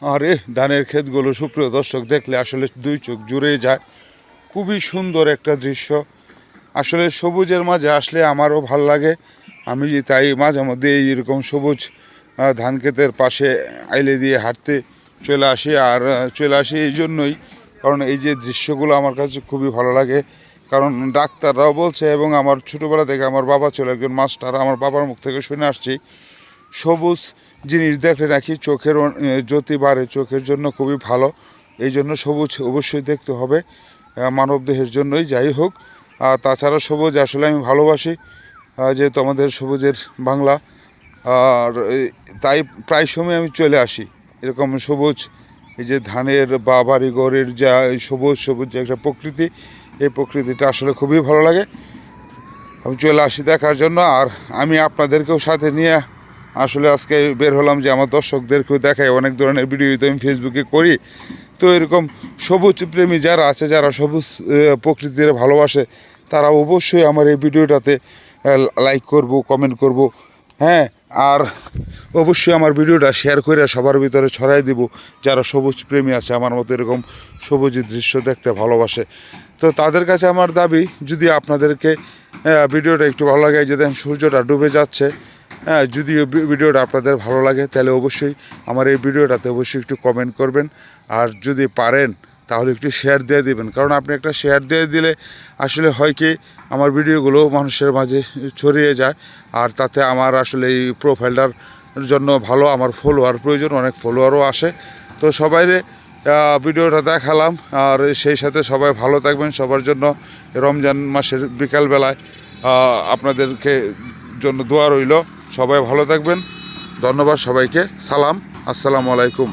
আরে ধানের ক্ষেতগুলো সুপ্রিয় দর্শক দেখলে আসলে দুই চোখ জুড়ে যায়। খুবই সুন্দর একটা দৃশ্য। আসলে সবুজের মাঝে আসলে আমারও ভাল লাগে। আমি তাই মাঝে মধ্যে এইরকম সবুজ ধান ক্ষেতের পাশে আইলে দিয়ে হাঁটতে চলে আসি এই জন্যই, কারণ এই যে দৃশ্যগুলো আমার কাছে খুবই ভালো লাগে। কারণ ডাক্তাররাও বলছে এবং আমার ছোটোবেলা থেকে আমার বাবা ছিল একজন মাস্টার, আমার বাবার মুখ থেকে শুনে আসছি সবুজ জিনিস দেখলে নাকি চোখের জ্যোতি বাড়ে, চোখের জন্য খুবই ভালো। এই জন্য সবুজ অবশ্যই দেখতে হবে মানব দেহের জন্যই। যাই হোক, তাছাড়া সবুজ আসলে আমি ভালোবাসি, যেহেতু আমাদের সবুজের বাংলা। আর তাই প্রায় সময় আমি চলে আসি এরকম সবুজ, এই যে ধানের বা বাড়িঘরের যা সবুজ সবুজ যে একটা প্রকৃতি, এই প্রকৃতিটা আসলে খুবই ভালো লাগে। আমি চলে আসি দেখার জন্য। আর আমি আপনাদেরকেও সাথে নিয়ে আসলে আজকে বের হলাম যে আমার দর্শকদেরকেও দেখাই। অনেক ধরনের ভিডিও তো আমি ফেসবুকে করি, তো এরকম সবুজ প্রেমী যারা আছে, যারা সবুজ প্রকৃতির ভালোবাসে, তারা অবশ্যই আমার এই ভিডিওটাতে লাইক করব, কমেন্ট করব, হ্যাঁ। আর অবশ্যই আমার ভিডিওটা শেয়ার করে সবার ভিতরে ছড়াই দিব যারা সবুজ প্রেমী আছে, আমার মতো এরকম সবুজ দৃশ্য দেখতে ভালোবাসে। তো তাদের কাছে আমার দাবি, যদি আপনাদেরকে ভিডিওটা একটু ভালো লাগে, যে দেখেন সূর্যটা ডুবে যাচ্ছে, হ্যাঁ, যদি ভিডিওটা আপনাদের ভালো লাগে তাহলে অবশ্যই আমার এই ভিডিওটাতে অবশ্যই একটু কমেন্ট করবেন। আর যদি পারেন তাহলে একটু শেয়ার দিয়ে দিবেন, কারণ আপনি একটা শেয়ার দিয়ে দিলে আসলে হয় কি আমার ভিডিওগুলো মানুষের মাঝে ছড়িয়ে যায়। আর তাতে আমার আসলে এই প্রোফাইলটার জন্য ভালো, আমার ফলোয়ার প্রয়োজন, অনেক ফলোয়ারও আসে। তো সবাইরে ভিডিওটা দেখালাম। আর সেই সাথে সবাই ভালো থাকবেন। সবার জন্য রমজান মাসের বিকালবেলায় আপনাদেরকে জন্য দোয়া রইল। সবাই ভালো থাকবেন। ধন্যবাদ সবাইকে। সালাম, আসসালামু আলাইকুম।